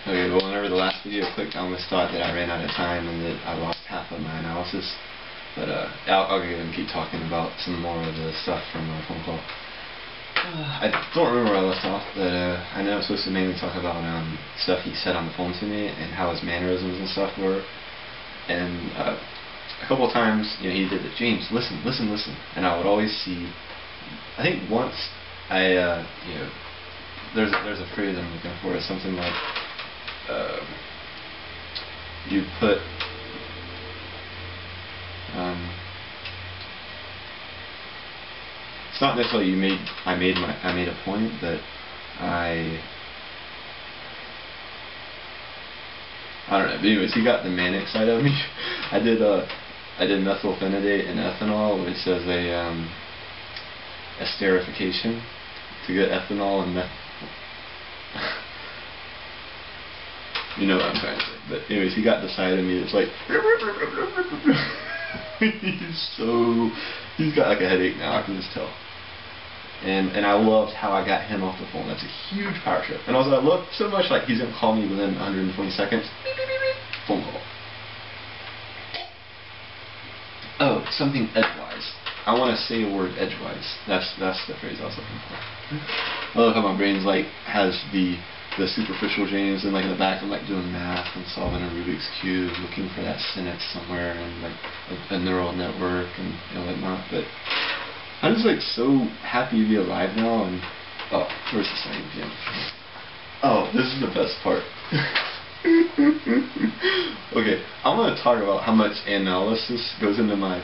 Okay, well, whenever the last video clicked, I almost thought that I ran out of time and that I lost half of my analysis. But I'll go ahead and keep talking about some more of the stuff from our phone call. I don't remember where I left off, but I know I'm supposed to mainly talk about stuff he said on the phone to me and how his mannerisms and stuff were. And a couple of times, you know, he did it. James, listen, listen, listen. And I would always see. I think once you know, there's a phrase I'm looking for. It's something like you put it's not necessarily I made a point, but I don't know. But anyways, he got the manic side of me. I did methylphenidate and ethanol, which is a esterification to get ethanol and you know what I'm trying to say. But anyways, he got the side of me that's like he's got like a headache now, I can just tell. And I loved how I got him off the phone. That's a huge power trip. And also I loved so much, like, he's gonna call me within 120 seconds. Phone call. Oh, something edgewise. I want to say a word edgewise. That's the phrase I was looking for. I love how my brain's like has the superficial James, and like in the back I'm like doing math and solving a Rubik's Cube, looking for that sentence somewhere and like a neural network and whatnot. But I'm just like so happy to be alive now. And oh, where's the 7 p.m.? Oh, this is the best part. Okay, I'm going to talk about how much analysis goes into my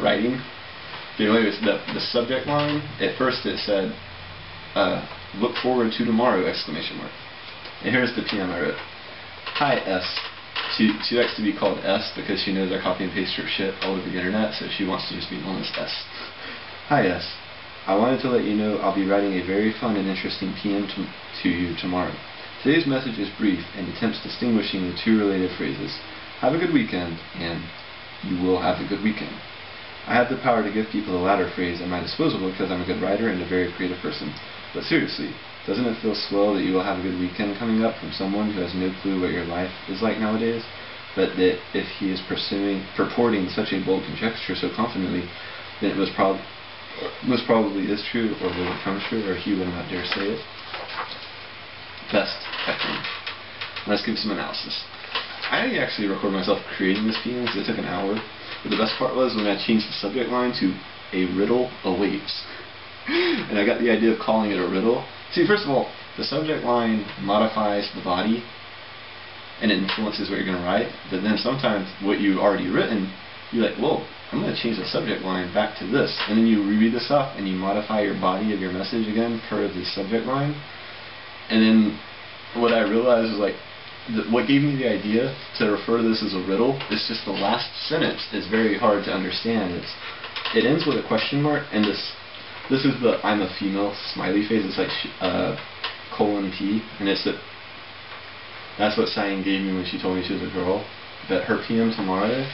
writing. Okay, anyways, the subject line, at first it said, look forward to tomorrow, exclamation mark. And here's the PM I wrote. Hi, S. She likes to be called S because she knows I copy and paste her shit all over the internet, so she wants to just be known as S. Hi, S. I wanted to let you know I'll be writing a very fun and interesting PM to you tomorrow. Today's message is brief and attempts distinguishing the two related phrases. Have a good weekend, and you will have a good weekend. I have the power to give people the latter phrase at my disposal because I'm a good writer and a very creative person. But seriously, doesn't it feel swell that you will have a good weekend coming up from someone who has no clue what your life is like nowadays, but that if he is purporting such a bold conjecture so confidently, then it most probably is true, or will become true, or he would not dare say it. Best, Catherine. Let's give some analysis. I didn't actually record myself creating this PM because it took an hour, but the best part was when I changed the subject line to "A riddle awaits." And I got the idea of calling it a riddle. See, first of all, the subject line modifies the body and it influences what you're going to write, but then sometimes what you've already written, you're like, whoa, I'm going to change the subject line back to this. And then you reread the stuff and you modify your body of your message again per the subject line. And then what I realized was like, what gave me the idea to refer to this as a riddle is just the last sentence is very hard to understand. It ends with a question mark, and this is the "I'm a female" smiley face. It's like :T, and that's what Cyan gave me when she told me she was a girl. But her PM tomorrow.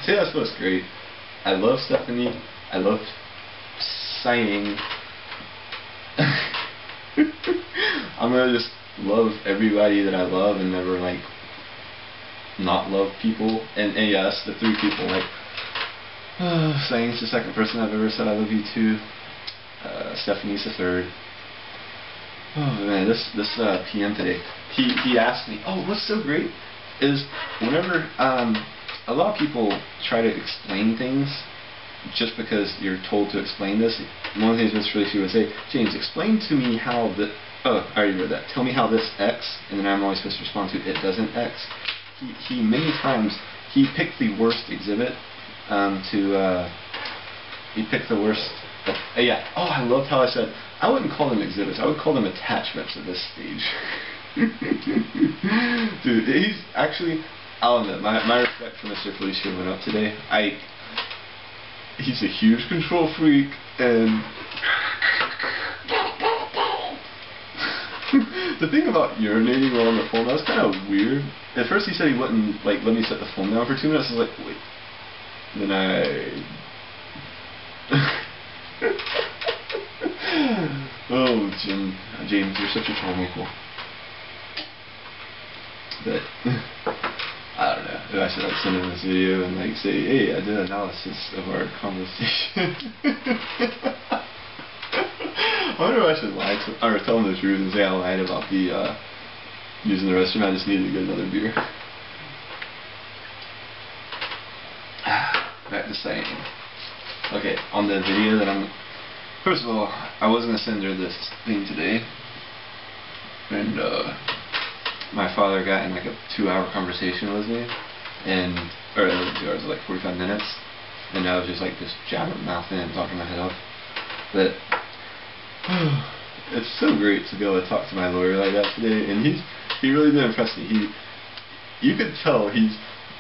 See, that's what's great. I love Stephanie. I love Cyan. I'm gonna just love everybody that I love and never like not love people. And yes, the 3 people, like Cyan's the 2nd person I've ever said I love you to. Stephanie's the 3rd. Oh man, this PM today, he asked me, oh, what's so great is whenever a lot of people try to explain things just because you're told to explain this. One of the things Mr. Felicia would say, James, explain to me how the I already read that. Tell me how this X, and then I'm always supposed to respond to it doesn't X. He many times he picked the worst exhibit he picked the worst. Yeah. Oh, I loved how I said I wouldn't call them exhibits. I would call them attachments at this stage. Dude, he's actually. I'll admit my respect for Mr. Felicia went up today. He's a huge control freak, and the thing about urinating while on the phone, that was kind of weird. At first he said he wouldn't like let me set the phone down for 2 minutes. I was like, wait. Then I Oh, James, you're such a troublemaker. But I don't know. If I should like send him this video and like say, hey, I did an analysis of our conversation. I wonder if I should lie to, or tell him the truth and say I lied about the using the restroom. I just needed to get another beer. Back to saying. Okay, on the video that I'm... First of all, I was going to send her this thing today. And my father got in like a 2-hour conversation with me. And, or 2 hours, like 45 minutes. And I was just like just jabbing my mouth in and talking my head off. But it's so great to be able to talk to my lawyer like that today. And he really did impress me. You could tell he's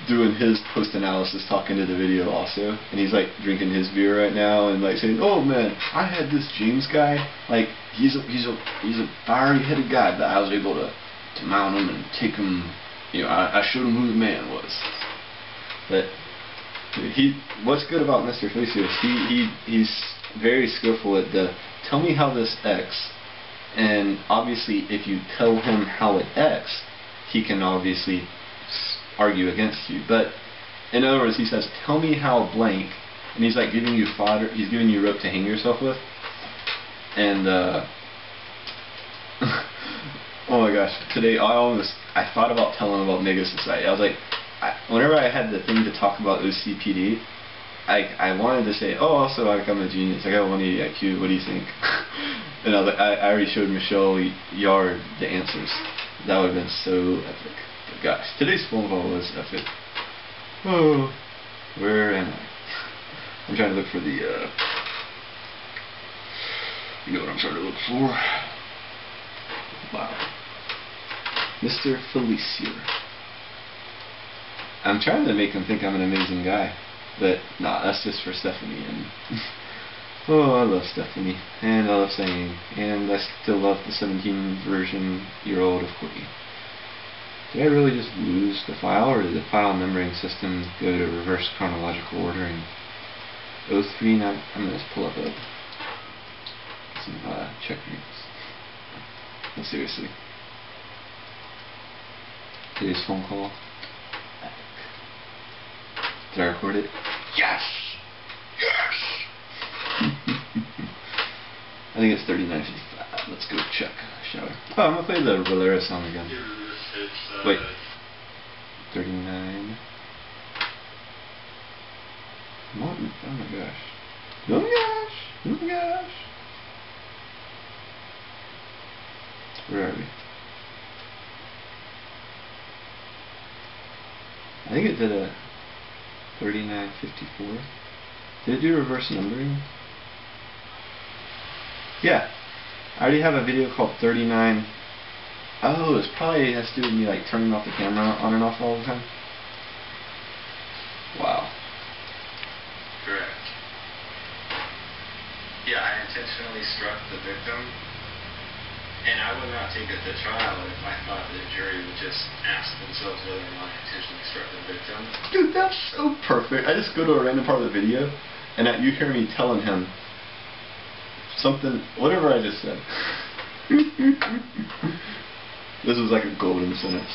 doing his post-analysis, talking to the video also, and he's like drinking his beer right now and like saying, oh man, I had this James guy, like he's a fiery-headed guy, but I was able to mount him and take him, you know, I showed him who the man was. But what's good about Mr. Felicio is he's very skillful at the tell me how this X, and obviously if you tell him how it X, he can obviously argue against you. But in other words, he says, tell me how blank, and he's like giving you fodder, he's giving you rope to hang yourself with. And oh my gosh, today I thought about telling him about Mega Society. I was like, whenever I had the thing to talk about OCPD, I wanted to say, oh, also like I'm a genius, I got 180 IQ, what do you think? And I was like, I already showed Michelle Yard the answers. That would have been so epic. But gosh, today's phone call was epic. Oh, where am I? I'm trying to look for the, you know what I'm trying to look for? Wow. Mr. Felicio. I'm trying to make him think I'm an amazing guy. But, nah, that's just for Stephanie. And oh, I love Stephanie. And I love singing. And I still love the 17-year-old of Courtney. Did I really just lose the file, or did the file numbering system go to reverse chronological order and 039? I'm going to just pull up some checkmates. No, seriously. Today's phone call. Did I record it? Yes! Yes! I think it's 39:55. Let's go check, shall we? Oh, I'm going to play the Valera song again. Wait. 39. Come on. Oh my gosh. Oh my gosh. Oh my gosh. Where are we? I think it did a 39:54. Did it do reverse numbering? Yeah. I already have a video called 39. Oh, it probably has to do with me like turning off the camera on and off all the time. Wow. Correct. Yeah, I intentionally struck the victim, and I would not take it to trial if I thought the jury would just ask themselves whether or not I intentionally struck the victim. Dude, that's so perfect. I just go to a random part of the video, and you hear me telling him something, whatever I just said. This was like a golden sentence.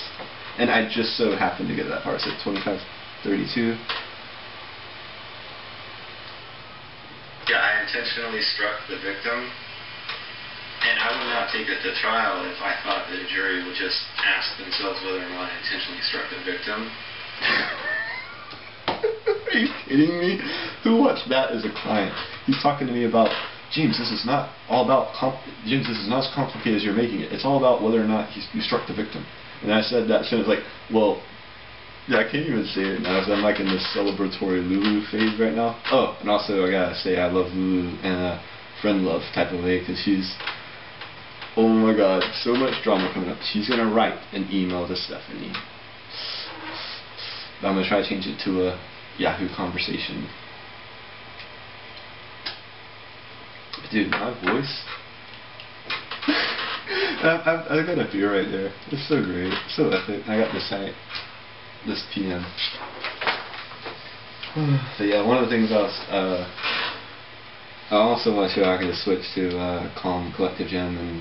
And I just so happened to get that part. It said 25:32. Yeah, I intentionally struck the victim, and I would not take it to trial if I thought the jury would just ask themselves whether or not I intentionally struck the victim. Are you kidding me? Who watched that as a client? He's talking to me about, James, this is not all about James, this is not as complicated as you're making it. It's all about whether or not you struck the victim. And I said that sentence like, well, yeah, I can't even say it now because I'm like in this celebratory Lulu phase right now. Oh, and also I gotta say I love Lulu in a friend love type of way because she's, oh my god, so much drama coming up. She's gonna write an email to Stephanie. But I'm gonna try to change it to a Yahoo conversation. Dude, my voice. I got a beer right there. It's so great. It's so epic. I got this PM. So yeah, one of the things I was I also want to show I can just switch to calm, collective gem and